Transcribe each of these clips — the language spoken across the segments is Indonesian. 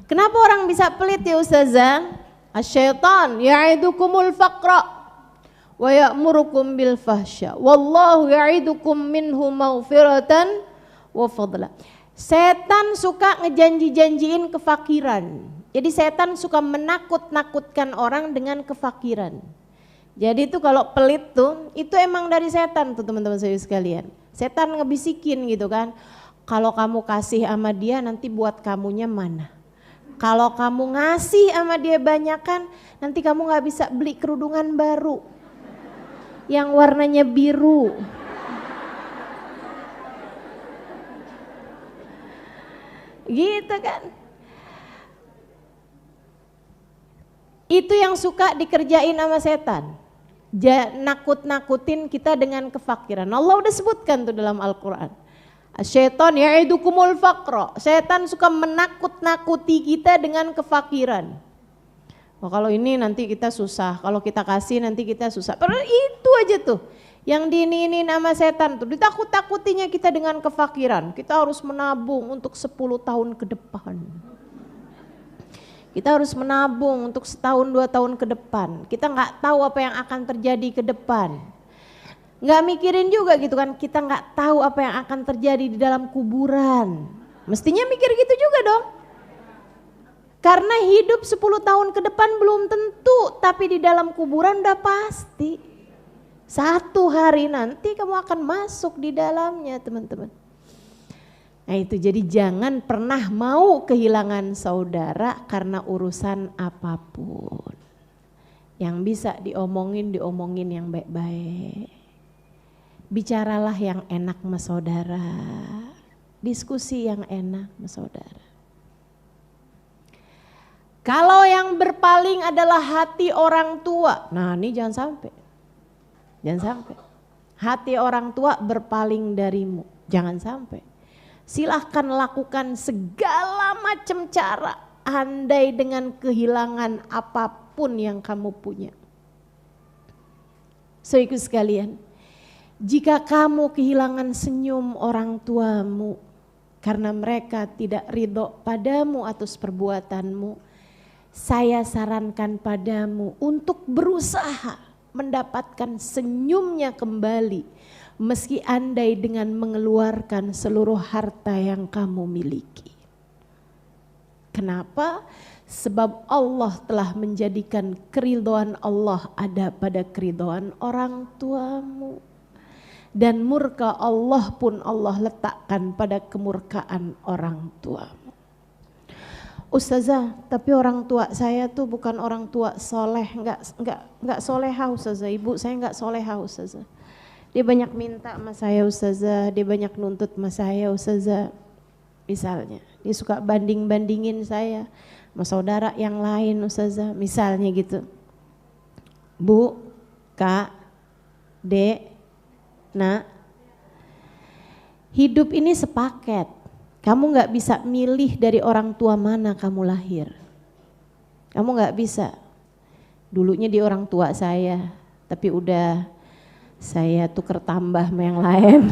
Kenapa orang bisa pelit ya Ustazah? Asyaitan ya'idukumul faqra wa ya'murukum bil fahsya wallahu ya'idukum minhu maghfiratan wa fadla. Setan suka ngejanji-janjiin kefakiran. Jadi setan suka menakut-nakutkan orang dengan kefakiran. Jadi itu kalau pelit tuh itu emang dari setan tuh teman-teman saya sekalian. Setan ngebisikin gitu kan. Kalau kamu kasih sama dia nanti buat kamunya mana? Kalau kamu ngasih sama dia banyakan, nanti kamu gak bisa beli kerudungan baru yang warnanya biru. Gitu kan. Itu yang suka dikerjain sama setan. Nakut-nakutin kita dengan kefakiran. Allah udah sebutkan tuh dalam Al-Quran. Syaitan ya'idukumul faqra. Setan suka menakut-nakuti kita dengan kefakiran. Oh, kalau ini nanti kita susah, kalau kita kasih nanti kita susah. Padahal itu aja tuh yang diini nama setan tuh. Ditakut-takutinya kita dengan kefakiran. Kita harus menabung untuk 10 tahun ke depan. Kita harus menabung untuk setahun 2 tahun ke depan. Kita nggak tahu apa yang akan terjadi ke depan. Nggak mikirin juga gitu kan, kita nggak tahu apa yang akan terjadi di dalam kuburan. Mestinya mikir gitu juga dong. Karena hidup 10 tahun ke depan belum tentu, tapi di dalam kuburan udah pasti. Satu hari nanti kamu akan masuk di dalamnya teman-teman. Nah itu jadi jangan pernah mau kehilangan saudara karena urusan apapun. Yang bisa diomongin yang baik-baik. Bicaralah yang enak sama saudara, diskusi yang enak sama saudara. Kalau yang berpaling adalah hati orang tua, nah ini jangan sampai. Hati orang tua berpaling darimu, jangan sampai. Silahkan lakukan segala macam cara, andai dengan kehilangan apapun yang kamu punya. Saudaraku sekalian, jika kamu kehilangan senyum orang tuamu karena mereka tidak ridho padamu atas perbuatanmu, saya sarankan padamu untuk berusaha mendapatkan senyumnya kembali meski andai dengan mengeluarkan seluruh harta yang kamu miliki. Kenapa? Sebab Allah telah menjadikan keridhaan Allah ada pada keridhaan orang tuamu. Dan murka Allah pun Allah letakkan pada kemurkaan orang tuamu. Ustazah, tapi orang tua saya tuh bukan orang tua soleh, enggak soleha Ustazah, ibu saya enggak soleha Ustazah. Dia banyak minta sama saya Ustazah, dia banyak nuntut sama saya Ustazah. Misalnya, dia suka banding-bandingin saya sama saudara yang lain Ustazah, misalnya gitu. Bu, Kak, Dek, Nah, hidup ini sepaket. Kamu gak bisa milih dari orang tua mana kamu lahir. Kamu gak bisa. Dulunya di orang tua saya, tapi udah saya tuker tambah sama yang lain.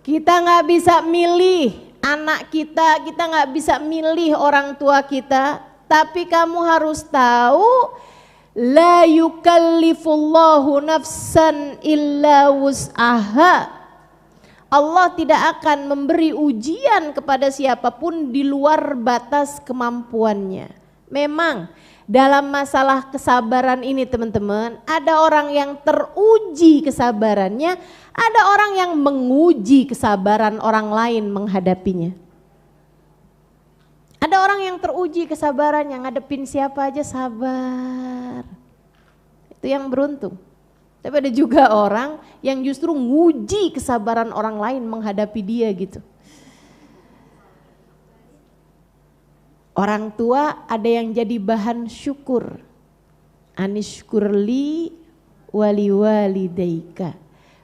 Kita gak bisa milih anak kita gak bisa milih orang tua kita. Tapi kamu harus tahu, la yukallifullahu nafsan illa wus'aha. Allah tidak akan memberi ujian kepada siapapun di luar batas kemampuannya. Memang dalam masalah kesabaran ini teman-teman, ada orang yang teruji kesabarannya, ada orang yang menguji kesabaran orang lain menghadapinya. Ada orang yang teruji kesabarannya, ngadepin siapa aja sabar. Itu yang beruntung. Tapi ada juga orang yang justru nguji kesabaran orang lain menghadapi dia gitu. Orang tua ada yang jadi bahan syukur. Anishkurli wali walidaika.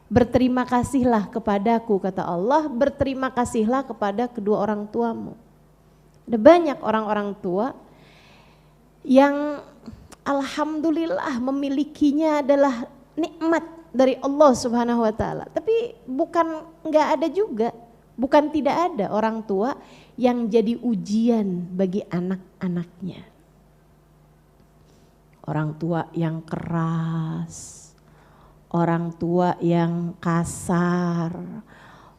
Berterima kasihlah kepadaku kata Allah, berterima kasihlah kepada kedua orang tuamu. Ada banyak orang-orang tua yang alhamdulillah memilikinya adalah nikmat dari Allah Subhanahu wa taala. Tapi bukan enggak ada juga, bukan tidak ada orang tua yang jadi ujian bagi anak-anaknya. Orang tua yang keras, orang tua yang kasar,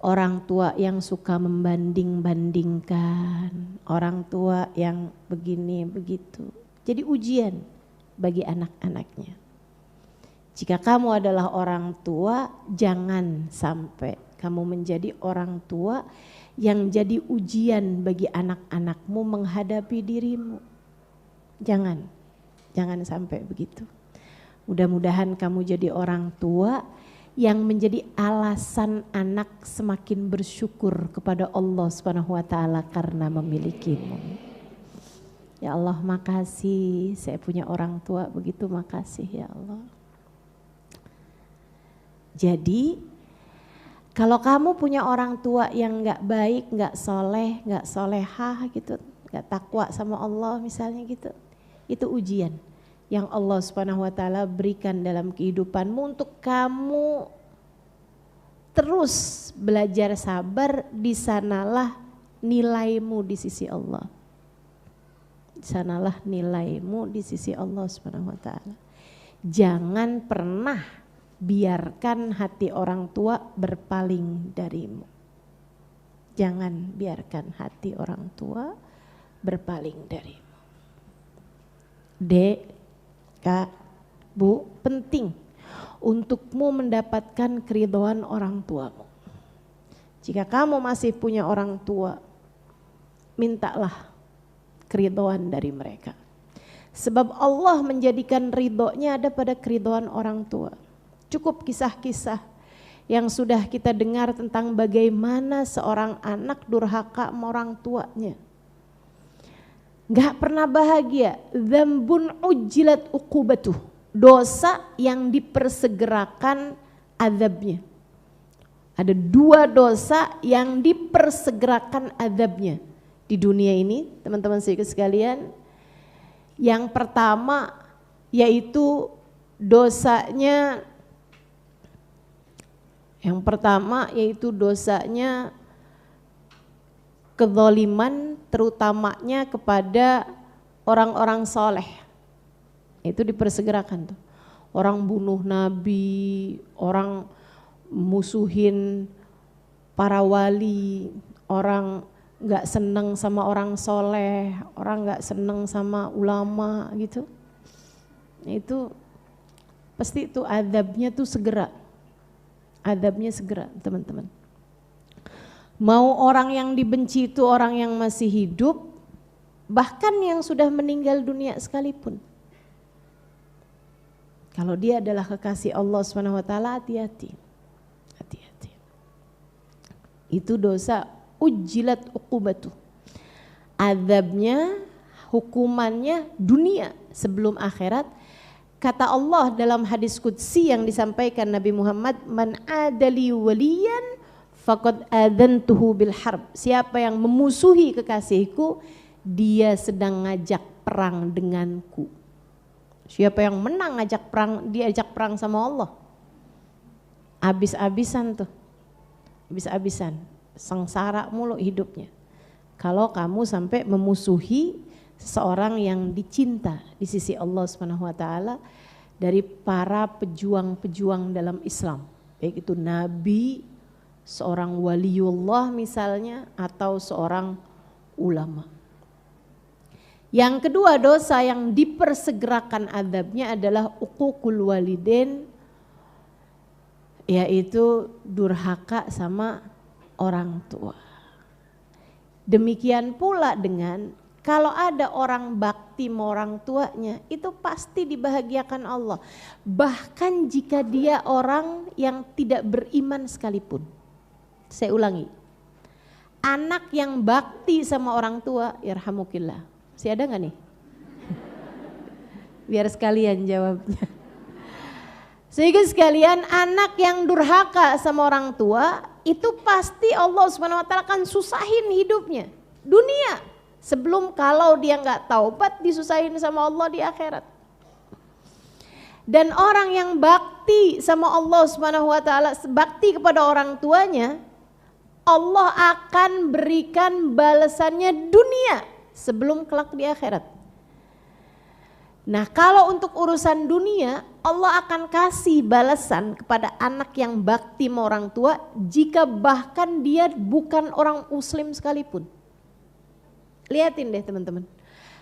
orang tua yang suka membanding-bandingkan, orang tua yang begini begitu. Jadi ujian bagi anak-anaknya. Jika kamu adalah orang tua, jangan sampai kamu menjadi orang tua yang jadi ujian bagi anak-anakmu menghadapi dirimu. Jangan sampai begitu. Mudah-mudahan kamu jadi orang tua yang menjadi alasan anak semakin bersyukur kepada Allah Subhanahu wa taala karena memilikimu. Ya Allah, makasih saya punya orang tua begitu, makasih ya Allah. Jadi kalau kamu punya orang tua yang gak baik, gak soleh, gak solehah gitu, gak takwa sama Allah misalnya gitu, itu ujian yang Allah Subhanahu wa taala berikan dalam kehidupanmu untuk kamu terus belajar sabar. Di sanalah nilaimu di sisi Allah. Di sanalah nilaimu di sisi Allah Subhanahu wa taala. Jangan pernah biarkan hati orang tua berpaling darimu. Jangan biarkan hati orang tua berpaling darimu. Dek, Kak, Bu, penting untukmu mendapatkan keridhaan orang tuamu. Jika kamu masih punya orang tua, mintalah keridhaan dari mereka. Sebab Allah menjadikan ridhonya ada pada keridhaan orang tua. Cukup kisah-kisah yang sudah kita dengar tentang bagaimana seorang anak durhaka sama orang tuanya. Gak pernah bahagia. Dzambun ujjilat uqubatuh. Dosa yang dipersegerakan azabnya. Ada 2 dosa yang dipersegerakan azabnya di dunia ini, teman-teman sekalian. Yang pertama yaitu dosanya kezaliman, terutamanya kepada orang-orang soleh. Itu dipersegerakan tuh. Orang bunuh nabi, orang musuhin para wali, orang gak seneng sama orang soleh, orang gak seneng sama ulama gitu. Itu pasti itu azabnya tuh segera. Azabnya segera, teman-teman. Mau orang yang dibenci itu orang yang masih hidup, bahkan yang sudah meninggal dunia sekalipun. Kalau dia adalah kekasih Allah Subhanahu wa taala, hati-hati. Hati-hati. Itu dosa ujjilat uqubatuh. Azabnya, hukumannya dunia sebelum akhirat. Kata Allah dalam hadis qudsi yang disampaikan Nabi Muhammad, man adali waliyan faqad adantuhu bil harb. Siapa yang memusuhi kekasihku, dia sedang ngajak perang denganku. Siapa yang menang ngajak perang, diajak perang sama Allah. Habis-habisan tuh. Habis-habisan. Sengsara mulu hidupnya. Kalau kamu sampai memusuhi seseorang yang dicinta di sisi Allah Subhanahu wa taala dari para pejuang-pejuang dalam Islam, baik itu nabi, seorang waliullah misalnya, atau seorang ulama. Yang kedua dosa yang dipersegerakan azabnya adalah uququl walidain, yaitu durhaka sama orang tua. Demikian pula dengan kalau ada orang bakti sama orang tuanya, itu pasti dibahagiakan Allah. Bahkan jika dia orang yang tidak beriman sekalipun. Saya ulangi, anak yang bakti sama orang tua, yarhamukillah. Masih ada gak nih? Biar sekalian jawabnya. Sehingga sekalian, anak yang durhaka sama orang tua, itu pasti Allah Subhanahu wa taala akan susahin hidupnya. Dunia. Sebelum kalau dia nggak taubat disusahin sama Allah di akhirat. Dan orang yang bakti sama Allah Subhanahu wa taala, bakti kepada orang tuanya, Allah akan berikan balasannya dunia sebelum kelak di akhirat. Nah, kalau untuk urusan dunia, Allah akan kasih balasan kepada anak yang bakti sama orang tua jika bahkan dia bukan orang muslim sekalipun. Lihatin deh teman-teman.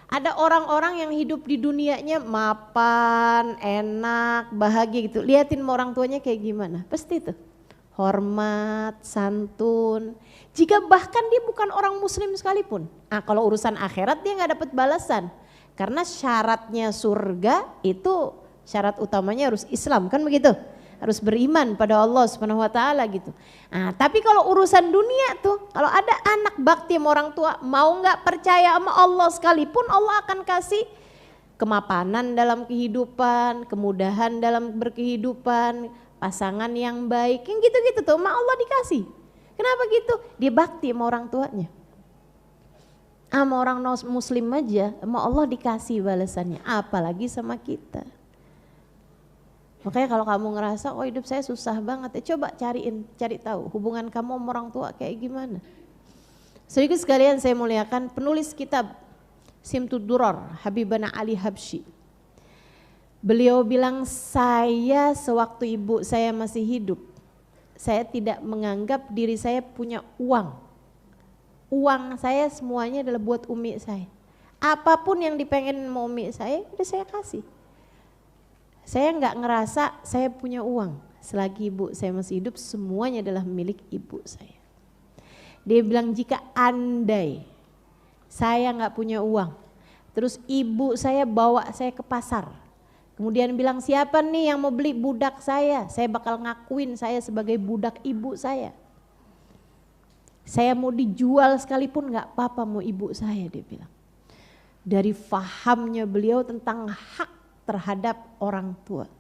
Ada orang-orang yang hidup di dunianya mapan, enak, bahagia gitu. Lihatin sama orang tuanya kayak gimana. Pasti tuh. Hormat, santun. Jika bahkan dia bukan orang muslim sekalipun. Nah, kalau urusan akhirat dia gak dapat balasan. Karena syaratnya surga itu syarat utamanya harus Islam, kan begitu? Harus beriman pada Allah Subhanahu wa taala gitu. Nah, tapi kalau urusan dunia tuh, kalau ada anak bakti sama orang tua, mau nggak percaya sama Allah sekalipun, Allah akan kasih kemapanan dalam kehidupan, kemudahan dalam berkehidupan, pasangan yang baik, yang gitu-gitu tuh, sama Allah dikasih. Kenapa gitu? Dia bakti sama orang tuanya. Sama orang muslim aja, sama Allah dikasih balasannya, apalagi sama kita. Makanya kalau kamu ngerasa, oh hidup saya susah banget, ya coba cari tahu hubungan kamu sama orang tua kayak gimana. Sedikit sekalian saya muliakan penulis kitab Simtud Duror, Habibana Ali Habsyi. Beliau bilang, saya sewaktu ibu saya masih hidup, saya tidak menganggap diri saya punya uang. Uang saya semuanya adalah buat umi saya. Apapun yang dipengen mau umi saya, udah saya kasih. Saya nggak ngerasa saya punya uang. Selagi ibu saya masih hidup, semuanya adalah milik ibu saya. Dia bilang, jika andai saya nggak punya uang, terus ibu saya bawa saya ke pasar, kemudian bilang, siapa nih yang mau beli budak saya bakal ngakuin saya sebagai budak ibu saya. Saya mau dijual sekalipun nggak apa-apa mau ibu saya, dia bilang. Dari fahamnya beliau tentang hak terhadap orang tua.